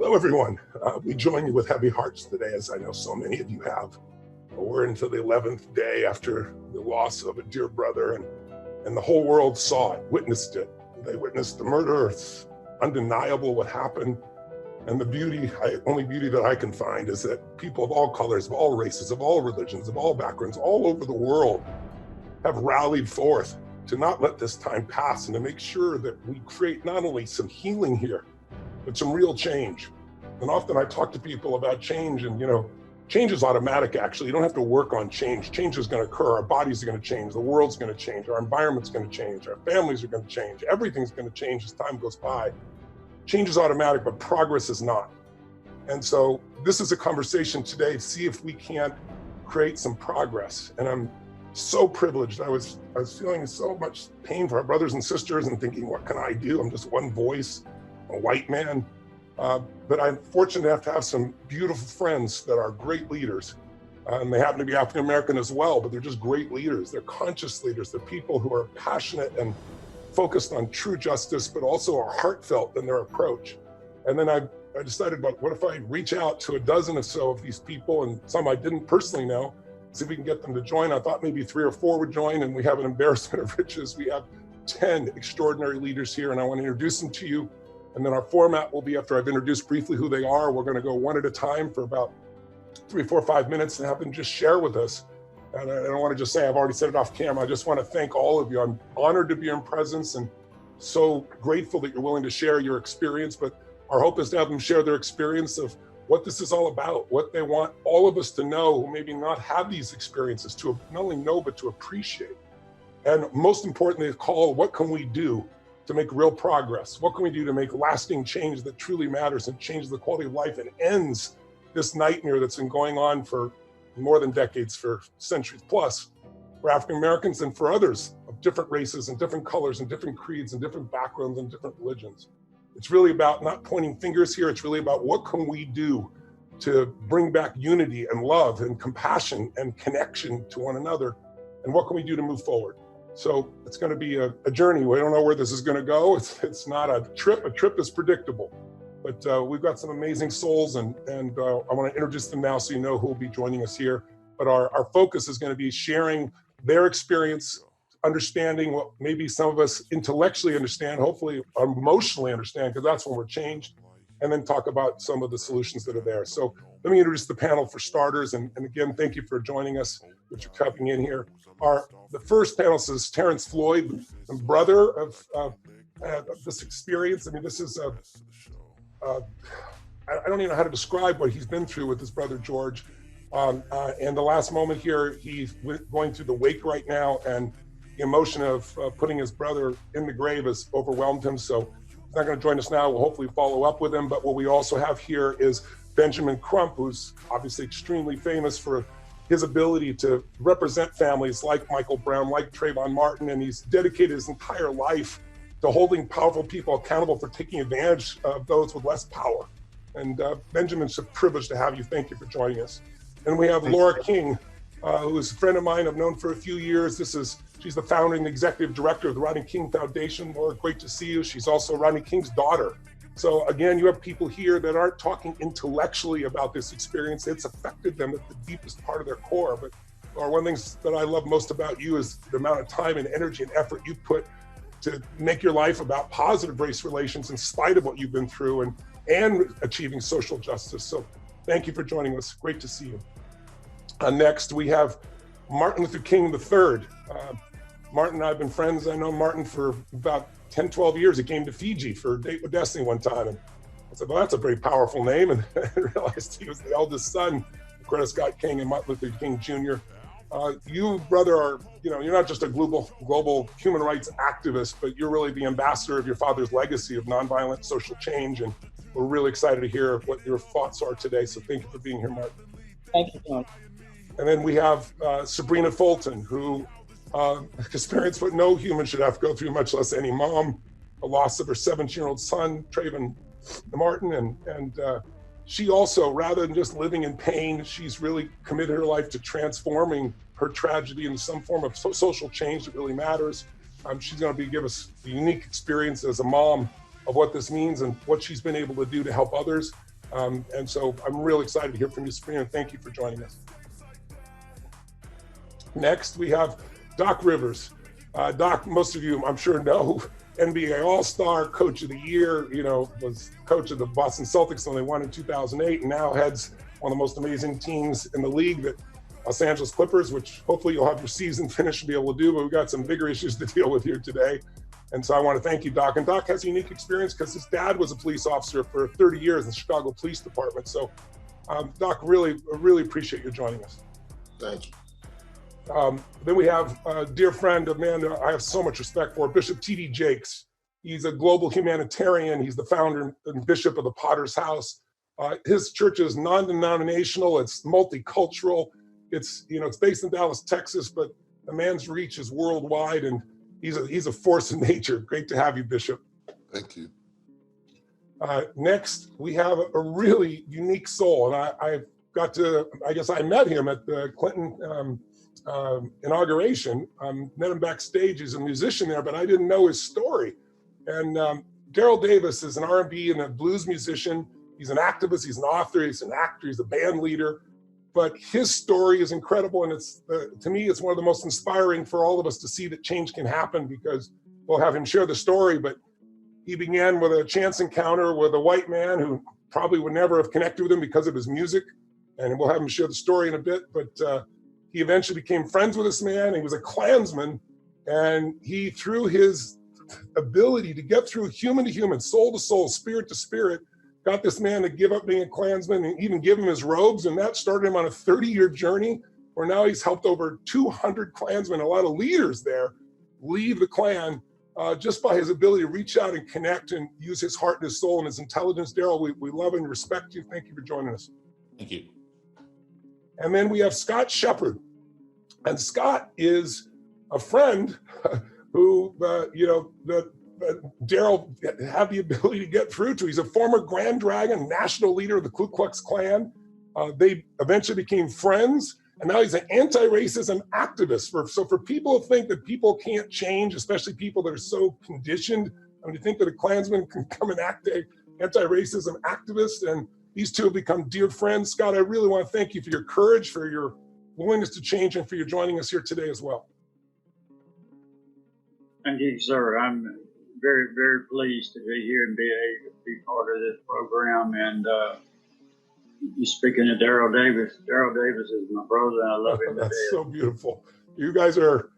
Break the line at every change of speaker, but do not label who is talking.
Hello, everyone. We join you with heavy hearts today, as I know so many of you have. We're into the 11th day after the loss of a dear brother, and the whole world saw it, witnessed it. They witnessed the murder. It's undeniable what happened. And the beauty, only beauty that I can find, is that people of all colors, of all races, of all religions, of all backgrounds, all over the world have rallied forth to not let this time pass and to make sure that we create not only some healing here, but some real change. And often I talk to people about change, and change is automatic. Actually, you don't have to work on change. Change is going to occur. Our bodies are going to change. The world's going to change. Our environment's going to change. Our families are going to change. Everything's going to change as time goes by. Change is automatic, but progress is not. And so this is a conversation today to see if we can't create some progress. And I'm so privileged. I was feeling so much pain for our brothers and sisters and thinking, what can I do? I'm just one voice, a white man. But I'm fortunate enough to have some beautiful friends that are great leaders. And they happen to be African American as well, but they're just great leaders. They're conscious leaders. They're people who are passionate and focused on true justice, but also are heartfelt in their approach. And then I decided, what if I reach out to a dozen or so of these people, and some I didn't personally know, see if we can get them to join. I thought maybe 3 or 4 would join, and we have an embarrassment of riches. We have 10 extraordinary leaders here, and I want to introduce them to you. And then our format will be, after I've introduced briefly who they are, we're going to go one at a time for about 3, 4, 5 minutes and have them just share with us. And I don't want to just say, I've already said it off camera. I just want to thank all of you. I'm honored to be in presence and so grateful that you're willing to share your experience. But our hope is to have them share their experience of what this is all about, what they want all of us to know who maybe not have these experiences, to not only know, but to appreciate. And most importantly, call, what can we do to make real progress? What can we do to make lasting change that truly matters and change the quality of life and ends this nightmare that's been going on for more than decades, for centuries plus, for African Americans and for others of different races and different colors and different creeds and different backgrounds and different religions. It's really about not pointing fingers here. It's really about what can we do to bring back unity and love and compassion and connection to one another, and what can we do to move forward? So it's going to be a journey. We don't know where this is going to go. It's not a trip. A trip is predictable. But we've got some amazing souls, and I want to introduce them now so you know who will be joining us here. But our focus is going to be sharing their experience, understanding what maybe some of us intellectually understand, hopefully emotionally understand, because that's when we're changed, and then talk about some of the solutions that are there. So let me introduce the panel for starters. And again, thank you for joining us, that you're coming in here. The first panelist is Terrence Floyd, the brother of this experience. I mean, this is I don't even know how to describe what he's been through with his brother George. And the last moment here, he's going through the wake right now, and the emotion of putting his brother in the grave has overwhelmed him. So he's not going to join us now. We'll hopefully follow up with him. But what we also have here is Benjamin Crump, who's obviously extremely famous for his ability to represent families like Michael Brown, like Trayvon Martin, and he's dedicated his entire life to holding powerful people accountable for taking advantage of those with less power. And Benjamin's a privilege to have you. Thank you for joining us. And we have Laura King, who is a friend of mine I've known for a few years. She's the founding executive director of the Rodney King Foundation. Laura, great to see you. She's also Rodney King's daughter. So again, you have people here that aren't talking intellectually about this experience. It's affected them at the deepest part of their core. But one of the things that I love most about you is the amount of time and energy and effort you put to make your life about positive race relations in spite of what you've been through, and achieving social justice. So thank you for joining us. Great to see you. Next, we have Martin Luther King III. Martin and I have been friends. I know Martin for about 10, 12 years. He came to Fiji for a date with Destiny one time. And I said, well, that's a very powerful name. And I realized he was the eldest son of Coretta Scott King and Martin Luther King Jr. You, brother, are, you're not just a global human rights activist, but you're really the ambassador of your father's legacy of nonviolent social change. And we're really excited to hear what your thoughts are today. So thank you for being here, Martin.
Thank you, John.
And then we have Sabrina Fulton, who experienced what no human should have to go through, much less any mom, the loss of her 17-year-old son, Trayvon Martin. And she also, rather than just living in pain, she's really committed her life to transforming her tragedy into some form of social change that really matters. She's going to give us a unique experience as a mom of what this means and what she's been able to do to help others. And so I'm really excited to hear from you, Sabrina, and thank you for joining us. Next, we have Doc Rivers. Doc, most of you, I'm sure, know, NBA All-Star, Coach of the Year, was coach of the Boston Celtics when they won in 2008, and now heads one of the most amazing teams in the league, the Los Angeles Clippers, which hopefully you'll have your season finished to be able to do, but we've got some bigger issues to deal with here today. And so I want to thank you, Doc. And Doc has a unique experience because his dad was a police officer for 30 years in the Chicago Police Department. So, Doc, really appreciate you joining us.
Thank you.
Then we have a dear friend, a man that I have so much respect for, Bishop T.D. Jakes. He's a global humanitarian. He's the founder and bishop of the Potter's House. His church is non-denominational. It's multicultural. It's based in Dallas, Texas, but the man's reach is worldwide, and he's a force in nature. Great to have you, Bishop.
Thank you.
Next, we have a really unique soul, and I met him at the Clinton inauguration. Met him backstage. He's a musician there, but I didn't know his story. And Daryl Davis is an R&B and a blues musician. He's an activist, he's an author, he's an actor, he's a band leader. But his story is incredible, and to me, it's one of the most inspiring for all of us to see that change can happen, because we'll have him share the story, but he began with a chance encounter with a white man who probably would never have connected with him because of his music, and we'll have him share the story in a bit, but he eventually became friends with this man. He was a Klansman, and he, through his ability to get through human to human, soul to soul, spirit to spirit, got this man to give up being a Klansman and even give him his robes. And that started him on a 30-year journey where now he's helped over 200 Klansmen, a lot of leaders there, leave the Klan just by his ability to reach out and connect and use his heart and his soul and his intelligence. Daryl, we love and respect you. Thank you for joining us.
Thank you. And
then we have Scott Shepard. And Scott is a friend who, Daryl had the ability to get through to. He's a former Grand Dragon, national leader of the Ku Klux Klan. They eventually became friends, and now he's an anti-racism activist. So for people who think that people can't change, especially people that are so conditioned, you think that a Klansman can come and act an anti-racism activist, and these two have become dear friends. Scott, I really want to thank you for your courage, for your willingness to change, and for your joining us here today as well.
Thank you, sir. I'm very, very pleased to be here and be able to be part of this program. And speaking of Daryl Davis is my brother, and I love him.
That's so beautiful. You guys are